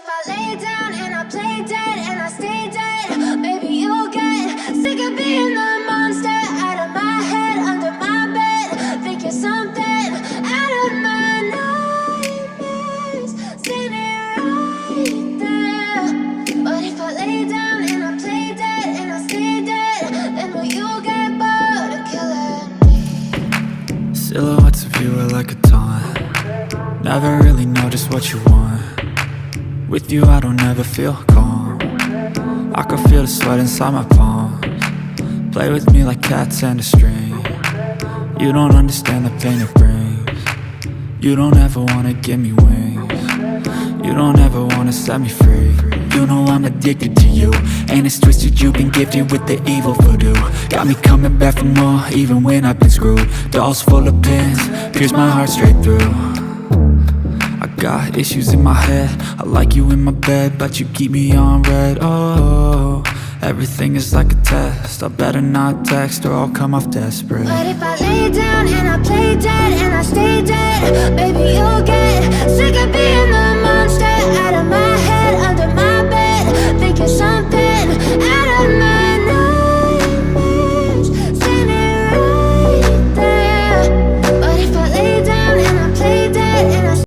if I lay down and I play dead and I stay dead, maybe you'll get sick of being the monster out of my head, under my bed. Think you're something out of my nightmares, standing right there. But if I lay down and I play dead and I stay dead, then will you get bored of killing me? Silhouettes of you are like a taunt. Never really know just what you want. With you I don't ever feel calm. I can feel the sweat inside my palms. Play with me like cats and a string. You don't understand the pain it brings. You don't ever wanna give me wings. You don't ever wanna set me free. You know I'm addicted to you, and it's twisted, you've been gifted with the evil voodoo. Got me coming back for more, even when I've been screwed. Dolls full of pins, pierce my heart straight through. I got issues in my head, I like you in my bed, but you keep me on red. Oh, everything is like a test, I better not text or I'll come off desperate. But if I lay down and I play dead and I stay dead, baby you'll get sick of